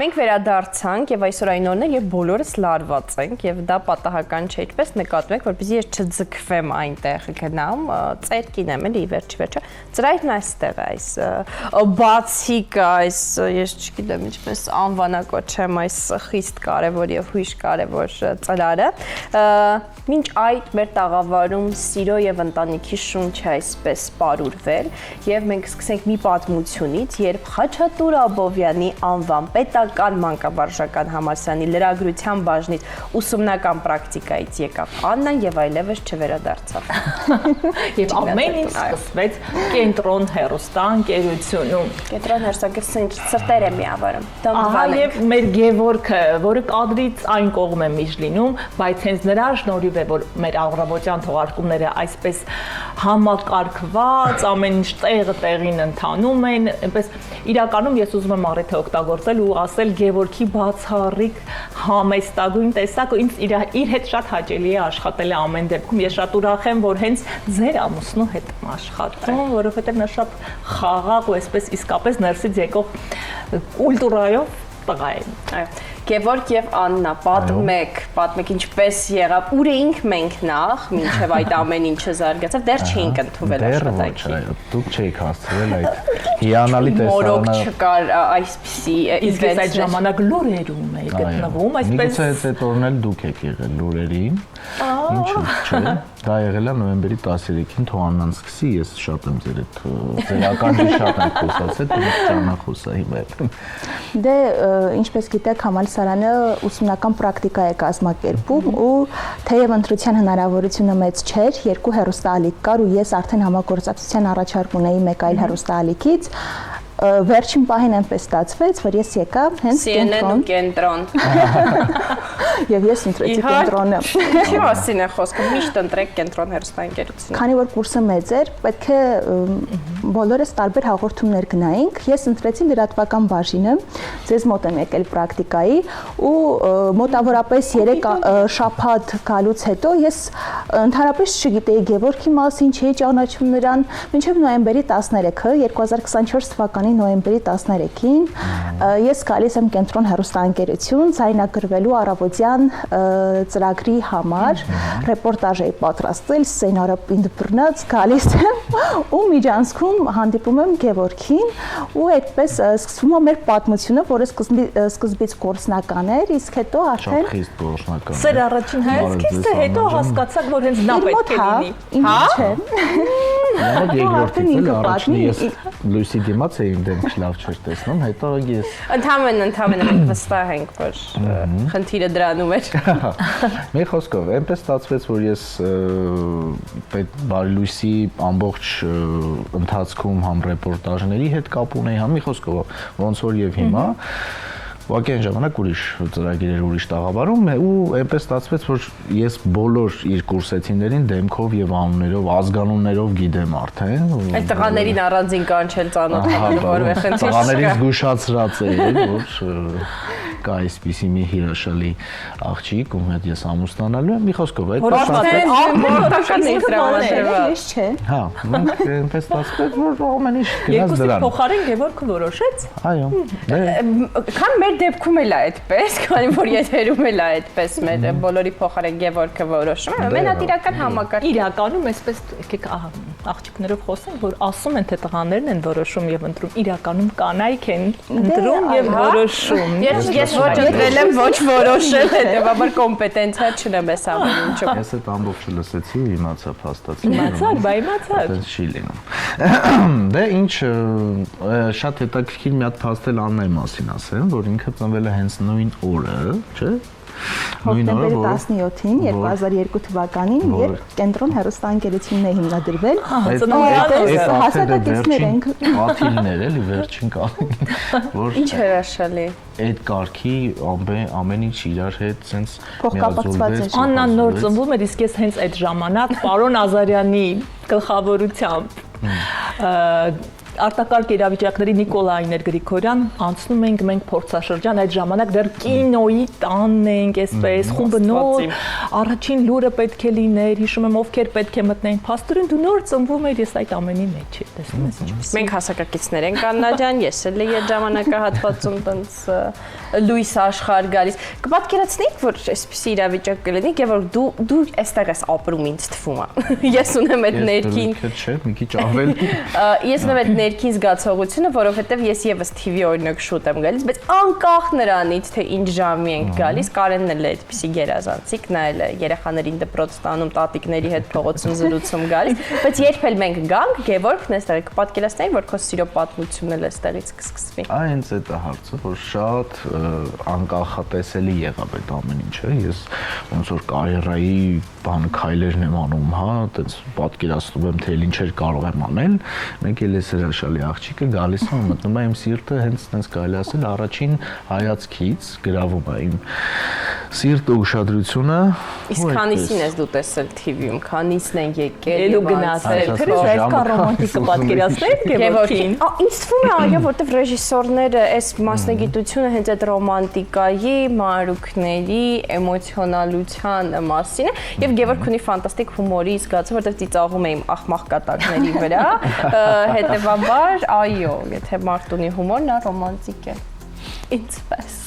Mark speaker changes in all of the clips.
Speaker 1: Մենք վերադարձանք եւ այսօր այն օրն է, եւ բոլորս լարված ենք եւ դա պատահական չէ, ինչպես նկատում եք, որպեսզի ես չձգվեմ այնտեղ գնամ, ծերքին եմ էլի վերջ-վերջը, ծրայրն այստեղ է այս բացիկ այս, ես չգիտեմ ինչպես անվանակոչեմ այս խիստ կարևոր եւ հույժ կարևոր ծրարը, մինչ այդ մեր տաղավարում սիրո եւ ընտանիքի շունչ է այսպես պարուրվել եւ մենք սկսենք մի պատմությունից, երբ Խաչատուր Աբովյանի անվան պետական մանկավարժական համալսարանի լրագրության բաժնից ուսումնական պրակտիկայից եկավ Աննան եւ այլևս չվերադարձավ։
Speaker 2: Եվ ամեն ինչ սկսվեց Կենտրոն հեռուստաընկերությունում։
Speaker 1: Կենտրոն հեռուստաընկերությունը սրտեր է միավորում։
Speaker 2: Ահա եւ մեր Գևորգը, որը կադրից այն կողմ է միշտ լինում, բայց հենց նրա շնորհիվ է, որ մեր առավոտյան թողարկումները այսպես համակարգված, ամեն ինչ տեղը տեղին ընթանում են, այնպես իրականում ես ուզում եմ առիթը օգտագործել ու ասել Գևորգի բացառիկ համեստագույն տեսակը ինձ իր հետ շատ հաճելի է աշխատել ամեն դեպքում։ Ես շատ ուրախ եմ, որ հենց ձեր ամուսնու հետ եմ աշխատում, որովհետև նա շատ խաղաղ ու այսպես իսկապես ներսից եկող կուլտուրայով տղա է։
Speaker 1: Այո։ Գևորգ եւ Աննա, պատմեք ինչպես եղավ, ուր էինք մենք նախ, մինչեւ այդ ամեն ինչը զարգացավ, դեռ չէինք ընդունվել աշխատանքի։
Speaker 3: Դեռ ոչ, դուք չէիք հասցրել այդ հիանալի տեսարանը։
Speaker 1: Մորոք չկար այսպիսի
Speaker 2: իսկ այդ ժամանակ լուրերում էի գտնվում, այսպես
Speaker 3: Միգուցե այդ օրն էլ դուք եք եղել լուրերին։ Ինչու՞ չէ։ Դա եղել է նոյեմբերի 13-ին, թող Աննան սկսի, ես շատ եմ ձեր ականջի շատ եմ խոսացել, դուք ճանախոսա հիմա։
Speaker 4: Դե ինչպես գիտեք, համալսարանը ուսումնական պրակտիկա է կազմակերպում ու թեև ընտրության հնարավորությունը մեծ չէր, երկու հեռուստաալիք կար ու ես արդեն համագործակցության առաջարկ ունեի մեկ այլ հեռուստաալիքից, վերջին պահին այնպես ստացվեց, որ ես եկա հենց
Speaker 1: Կենտրոն։
Speaker 4: Եվ ես ընտրեցի Կենտրոնը։
Speaker 1: Ինչի մասին է խոսքը, միշտ ընտրեք Կենտրոն հեռուստաընկերությունը։
Speaker 4: Քանի որ կուրսը մեծ էր, պետք է բոլորս տարբեր հաղորդումներ գնայինք։ Ես ընտրեցի լրատվական բաժինը, ձեզ մոտ եմ եկել պրակտիկայի ու մոտավորապես 3 շաբաթ գալուց հետո ես ընդհանրապես չգիտեի Գևորգի մասին, չէի ճանաչում նրան, մինչև նոյեմբերի 13-ը 2024 թվականի նոյեմբերի 13-ին ես գալիս եմ Կենտրոն հեռուստաընկերություն ձայնագրվելու առավոտյան ծրագրի համար, ռեպորտաժ էի պատրաստել, սցենարը ինձ բռնած գալիս եմ ու միջանցքում հանդիպում եմ Գևորգին ու այդպես սկսվում է մեր պատմությունը, որը սկզբից գործնական էր, իսկ հետո արդեն
Speaker 3: Շատ խիստ գործնական։
Speaker 2: Սեր առաջին հայացքից թե հետո հասկացաք, որ հենց նա պետք է լինի։
Speaker 4: Ինչ չէ։
Speaker 3: Լավ երկրորդից էլ առաջին ես լույսի դիմաց էի դեմքս լավ չէր տեսնում, հետո ես
Speaker 1: Ընդհանրապես մենք վստահ ենք, որ խնդիրը դրանում էր։
Speaker 3: Մի խոսքով, այնպես ստացվեց, որ ես բարի լույսի ամբողջ ընթացքում համ ռեպորտաժների հետ կապ ունեի, համ մի խոսքով, ոնց որ եւ հիմա Ուղղակի այն ժամանակ ուրիշ ծրագիր էր, ուրիշ տաղավարում ու այնպես ստացվեց, որ ես բոլոր իր կուրսեցիներին դեմքով եւ անուններով, ազգանուններով գիտեմ արդեն։
Speaker 1: Այդ տղաներին առանձին կանչել ծանոթանալու որևէ խնդիր չկա։
Speaker 3: Տղաներից զգուշացրած էի, որ կա այսպիսի մի հիրաշալի աղջիկ, ում հետ ես ամուսնանալու եմ, մի խոսքով այդ
Speaker 1: Որտական է դրամատուրգ։
Speaker 4: Ես չէ։
Speaker 3: Հա, մենք այնպես ստացվեց, որ ամեն ինչ գնաց
Speaker 2: Երկուսի
Speaker 3: դրան։
Speaker 2: փոխարեն Գևորգը որոշեց։
Speaker 3: Այո։
Speaker 1: Քան մեր դեպքում էլ է այդպես, քանի որ եթերում էլ է այդպես, մեր բոլորի փոխարեն Գևորգը որոշում է, մենատիրական համակարգ։
Speaker 2: Իրականում այսպես եկեք աղջիկներով խոսենք, որ ասում են թե տղաներն են որոշում եւ ընտրում, իրականում կանայք են ընտրում եւ որոշում։
Speaker 1: Ես ոչ ընտրել եմ, ոչ որոշել, հետեւաբար կոմպետենցիա չունեմ այս ամեն ինչում։
Speaker 3: Ես այդ ամբողջը լսեցի ու իմացա փաստացի։
Speaker 2: Իմացար։
Speaker 3: Այդպես չի լինում։ Դե ինչ շատ հետաքրքիր մի հատ փաստել Աննայի մասին ասեմ, որ ինքը ծնվել է հենց նույն օրը, չէ՞։
Speaker 4: Հոկտեմբերի 17-ին 2002 թվականին, երբ Կենտրոն հեռուստաընկերությունն է հիմնադրվել, հասարակակիցներ ենք։
Speaker 3: Աթիլներ էլի վերջին կարգին, որ
Speaker 1: Ինչ հրաշալի։
Speaker 3: այդ կարգի ամեն ինչ իրար հետ sense
Speaker 4: Փոխկապակցված էր։
Speaker 2: Աննան նոր ծնվում էր, իսկ ես հենց այդ ժամանակ պարոն Ազարյանի գլխավորությամբ արտակարգ իրավիճակների Նիկոլայներ Գրիգորյան անցնում ենք մենք փորձաշրջան այդ ժամանակ դեռ կինոյի տանն ենք այսպես խումբը նոր առաջին լուրը պետք է լիներ հիշում եմ ովքեր պետք է մտնեին փաստորեն դու նոր ծնվում ես ես այդ ամենի մեջ եմ տեսնում ես ինչպես
Speaker 1: Մենք հասակակիցներ ենք Աննա ջան, ես էլ եմ այդ ժամանակահատվածում տենց լույս աշխարհ գալիս։ Կպատկերացնեիք, որ այսպիսի իրավիճակ կլինի, եւ որ դու այստեղ ես ապրում ինձ թվում է։ Ես ունեմ այդ ներքին
Speaker 3: չէ, մի քիչ ավել։
Speaker 1: Ես ունեմ այդ ներքին զգացողությունը, որովհետեւ ես եւս TV օրինակ շուտ եմ գալիս, բայց անկախ նրանից, թե ինչ ժամի ենք գալիս, Կարենն էլ է այդպիսի գերազանցիկ, նա էլ է երեխաներին դպրոց տանում, տատիկների հետ փողոցում զրուցում գալիս, բայց երբ էլ մենք գանք, Գևորգն էստեղ կպատկերացնեի, որ քո սիրո պատմությունն էլ էստեղից կսկսվի։
Speaker 3: Այնց է դա հարցը, որ շատ անկախատեսելի եղավ այդ ամեն ինչը։ Ես ոնց որ կարիերայի բան քայլերն եմ անում, հա, այդպես պատկերացնում եմ, թե ինչեր կարող եմ անել։ Մենք էլ էս հրաշալի աղջիկը գալիս է մտնում է իմ սիրտը հենց այնպես կարելի ասել առաջին հայացքից գրավում է իմ սիրտը ուշադրությունը։
Speaker 1: Իսկ քանիսին ես դու տեսել TV-ում, քանիսն են եկել
Speaker 2: ու գնացել։ Թե այսքան ռոմանտիկ պատկերացնեք Գևորգին։
Speaker 1: Ինձ թվում է, այո, որտեվ ռեժիսորները այս մասնագիտությունը հենց այդ ռոմանտիկայի, մանրուքների, էմոցիոնալության մասին է, եւ Գևորգ ունի ֆանտաստիկ հումորի զգացում, որտեվ ծիծաղում է իմ աղմաղ կատակների վրա, հետեւաբար, այո, եթե մարդ ունի հումոր, նա ռոմանտիկ է։ Ինչպես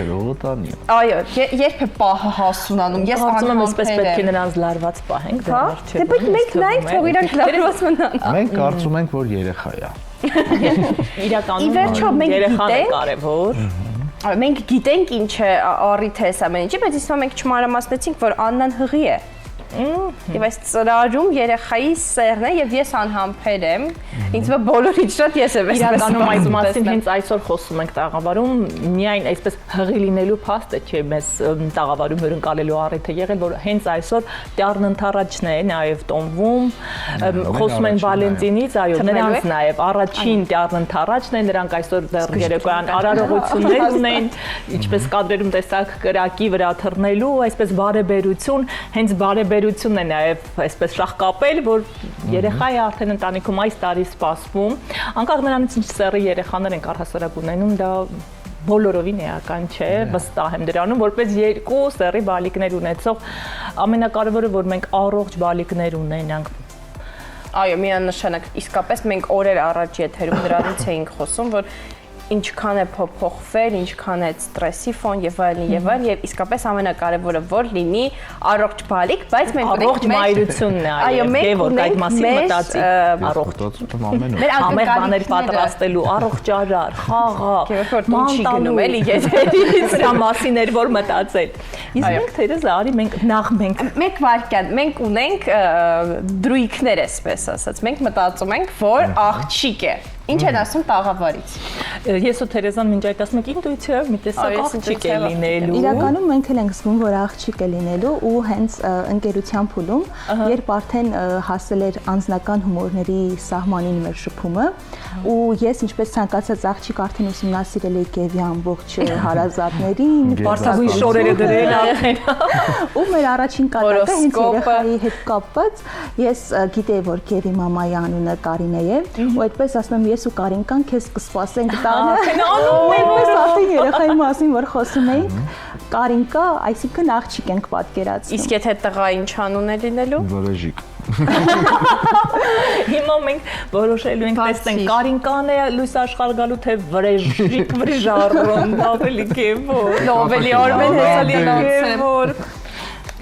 Speaker 3: Գրոտանի։
Speaker 1: Այո, երբ է պահը հասունանում, ես
Speaker 2: կարծում եմ այսպես պետք է նրանց լարված պահենք
Speaker 1: հա, դե բայց մենք նայենք, թող իրանք լարված մնան։
Speaker 3: Մենք կարծում ենք, որ երեխա է։
Speaker 2: Իրականում երեխան է կարևոր։
Speaker 1: Մենք գիտենք ինչ է առիթ է ամեն ինչի, բայց իսկ մենք չմանրամասնեցինք, որ Աննան հղի է։ Եվ այս ծրարում երեխայի սերն է եւ ես անհամբեր եմ։ Ինձ մը բոլորից շատ ես եմ
Speaker 2: իրականում այդ մասին հենց այսօր խոսում ենք տաղավարում, միայն այսպես հղի լինելու փաստը չէ, մեզ տաղավարում հյուրընկալելու առիթ է եղել, որ հենց այսօր Տյառն ընթառաջն է նաեւ տոնվում, խոսում են Վալենտինից, այո, նրանց նաեւ առաջին Տյառն ընթառաջն է, նրանք այսօր դեռ երեկոյան արարողություններ ունեն, ինչպես կադրերում տեսակ կրակի վրա թռնելու, այսպես բարեբերություն, հենց բարեբերությունն է նաեւ այսպես շահկապել, որ երեխայի արդեն ընտանիքում այս տարի սպասվում, անկախ նրանից ինչ սեռի երեխաներ են առհասարակ ունենում, դա բոլորովին էական չէ, վստահ եմ դրանում, որպես երկու սեռի բալիկներ ունեցող ամենակարևորը, որ մենք առողջ բալիկներ ունենանք։
Speaker 1: Այո, միանշանակ, իսկապես մենք օրեր առաջ եթերում դրանից էինք խոսում, որ ինչքան է փոփոխվել, ինչքան է ստրեսի ֆոն եւ այլն եւ իսկապես ամենակարևորը որ լինի առողջ բալիկ, բայց մենք
Speaker 2: առողջ մայրությունն է, այո, Գևորգ այդ մասին մտածի, առողջ
Speaker 1: մեր
Speaker 2: ամեն բաներ պատրաստելու, առողջ արար, խաղաղ,
Speaker 1: մանտալու գնում էլի եթերից
Speaker 2: դրա մասին էր որ մտածել։ Իսկ մենք Թերեզա արի մենք
Speaker 1: մեկ վարքյան, մենք ունենք դրույքներ էսպես ասած, մենք մտածում ենք որ աղջիկ է։ Ինչ են ասում տաղավարից։
Speaker 2: Ես ու Թերեզան մինչ այդ ասում ենք ինտուիցիայով մի տեսակ աղջիկ է լինելու։
Speaker 4: Իրականում մենք էլ ենք զգում, որ աղջիկ է լինելու ու հենց ընկերության փուլում, երբ արդեն հասել էր անձնական հումորների սահմանին մեր շփումը, ու ես ինչպես ցանկացած աղջիկ արդեն ուսումնասիրել էի Գևի ամբողջ հարազատներին,
Speaker 2: Բարսավի շորերը դրել արդեն։
Speaker 4: Ու մեր առաջին կատակը հենց երեխայի հետ կապված, ես գիտեի, որ Գևի մամայի անունը Կարինե է, ու այդպես ասում եմ ես ու Կարինկան քեզ կսպասենք տանը։ Մենք արդեն երեխայի մասին որ խոսում էինք, Կարինկա, այսինքն աղջիկ ենք պատկերացնում։
Speaker 1: Իսկ եթե տղա ինչ անուն է լինելու։
Speaker 3: Վրեժիկ։
Speaker 2: Հիմա մենք որոշելու ենք տեսնենք Կարինկան է լույս աշխարհ գալու թե Վրեժիկ, Վրեժառոն, ավելի Գևորգ,
Speaker 1: Նոբելի Արմեն
Speaker 2: Գևորգ։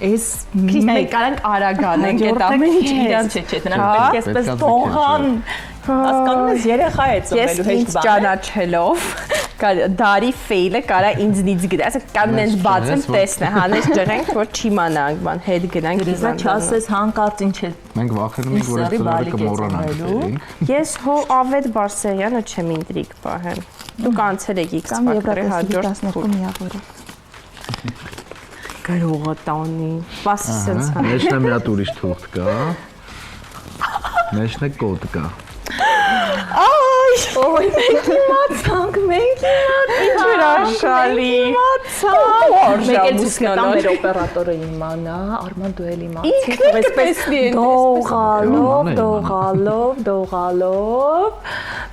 Speaker 2: Էս
Speaker 1: մենք կարանք արագան ենք այդ ամեն ինչ
Speaker 2: իրանց չէ, նրանք պետք է այսպես տողան։ Հասկանում ես երեխա է ծնվելու հեշտ բան։
Speaker 1: Ճանաչելով դարի ֆեյլը կարա ինձնից գնա, ասենք կան այնց բացեմ տեսնե, հանես ջրենք, որ չիմանանք, բան հետ գնանք։
Speaker 2: Դրա չասես հանկարծ ինչ է։
Speaker 3: Մենք վախենում ենք, որ այդ ծրարը կմոռանանք։
Speaker 1: Ես հո Ավետ Բարսեղյանը չեմ ինտրիգ պահեմ։ Դուք անցել եք X Factor-ի հաջորդ
Speaker 4: 12 միավորը։
Speaker 1: Գրողը տանի։ Սպասի սենց։
Speaker 3: Մեջն է մի հատ ուրիշ թուղթ կա։ Մեջն է կոդ կա։
Speaker 2: Օй, մենք իմացանք։
Speaker 1: Հրաշալի։
Speaker 2: Մեկ էլ ցույց կտամ մեր օպերատորը իմանա, Արման դու էլ իմացիր, այսպես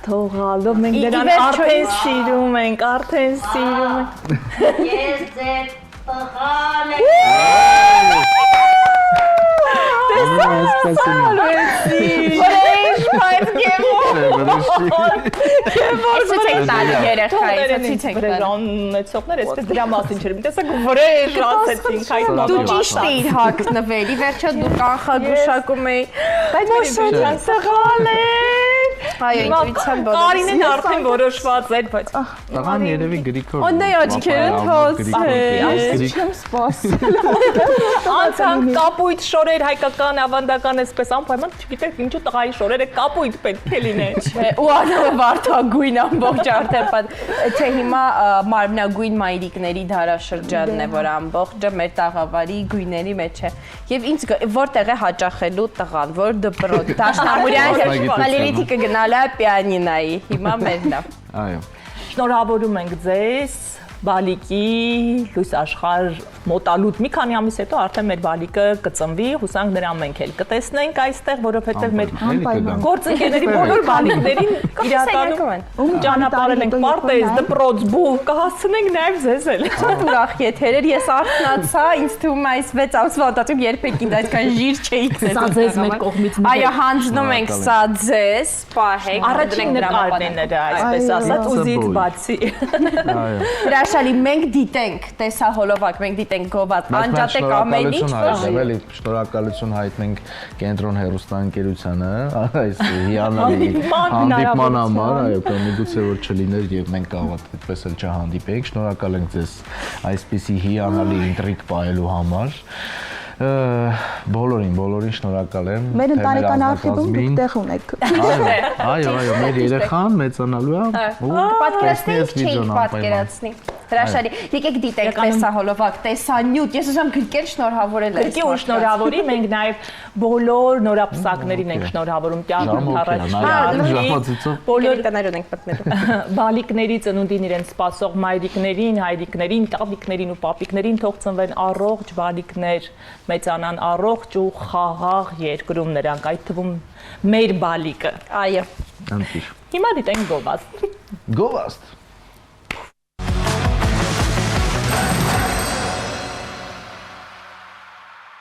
Speaker 2: դողալով մենք դրան արդեն սիրում ենք,
Speaker 5: Ես ձեր տղան եմ։
Speaker 1: Որեշ, բայց
Speaker 2: ունեցողներ, այսպես դրա մասին չէր, տեսակ վրեժ ասեցինք այդ
Speaker 1: դու ճիշտ էիր հագնվել, ի վերջո դու կանխագուշակում էի, բայց մոշոջան սղալ է։ Այո, ինտուիցիան բոլորս։
Speaker 2: Կարինեն արդեն որոշված էր, բայց
Speaker 3: Տղան երևի Գրիգոր։
Speaker 1: Օնե աչքերը թոց է։
Speaker 4: Չեմ սպասել։
Speaker 2: անցանք կապույտ շորեր հայկական ավանդական այսպես անպայման չգիտեք ինչու տղայի շորերը կապույտ պետք է լինեն։
Speaker 1: Ու անունը վարդագույն ամբողջ արդեն թե հիմա մարմնագույն մայրիկների դարաշրջանն է, որ ամբողջը մեր տաղավարի գույների մեջ է։ Եվ ինձ որտեղ է հաճախելու տղան, որ դպրոց, Դաշնամուրյան Վալերիթի կգնալա պիանինայի, հիմա մերն է։
Speaker 3: Այո։
Speaker 2: Շնորհավորում ենք ձեզ բալիկի լույս աշխարհ մոտալուտ մի քանի ամիս հետո արդեն մեր բալիկը կծնվի, հուսանք նրան մենք էլ կտեսնենք այստեղ, որովհետև մեր գործընկերների բոլոր բալիկներին իրականում ճանապարհել ենք պարտեզ, դպրոց, բուհ, կհասցնենք նաև ձեզ էլ։
Speaker 1: Շատ ուրախ եթերեր, ես արթնացա, ինձ թվում է այս 6 ամսվա ընթացքում երբեք ինձ այդքան ժիր չէի գտել։
Speaker 2: Սա ձեզ մեր կողմից։
Speaker 1: Այո, հանձնում ենք սա ձեզ, պահեք,
Speaker 2: առաջին նկարն է նրա, այսպես ասած, ուզից բացի։
Speaker 3: Այո։
Speaker 1: Հրաշալի, մենք դիտենք, տեսահոլովակ, մենք դիտենք գոված, անջատեք ամեն ինչ,
Speaker 3: Ավելի շնորհակալություն հայտնենք Կենտրոն հեռուստաընկերությանը, այս հիանալի հանդիպման համար, այո, կամ միգուցե որ չլիներ եւ մենք կարող այդպես էլ չհանդիպեինք, շնորհակալ ենք ձեզ այսպիսի հիանալի ինտրիգ պահելու համար։ Բոլորին շնորհակալ եմ։
Speaker 4: Մեր ընտանեկան արխիվում դուք տեղ ունեք։
Speaker 3: Այո, մեր երեխան մեծանալու է ու
Speaker 1: պատկերացնենք չէինք պատկերացնի։ Հրաշալի, եկեք դիտենք տեսահոլովակ, տեսանյութ, ես ուզում գրկել շնորհավորել ես։
Speaker 2: Գրկի ու շնորհավորի, մենք նաև բոլոր նորապսակներին ենք շնորհավորում Տյառն
Speaker 1: Բոլոր տնայրոն ենք պատմելու։
Speaker 2: բալիկների ծնունդին իրենց սպասող մայրիկներին, հայրիկներին, տատիկներին ու պապիկներին թող ծնվեն առողջ բալիկներ, մեծանան առողջ ու խաղաղ երկրում նրանք, այդ թվում մեր բալիկը։
Speaker 1: Այո։
Speaker 3: Անտիր։
Speaker 2: Հիմա դիտենք գովազդ։
Speaker 3: Գովազդ։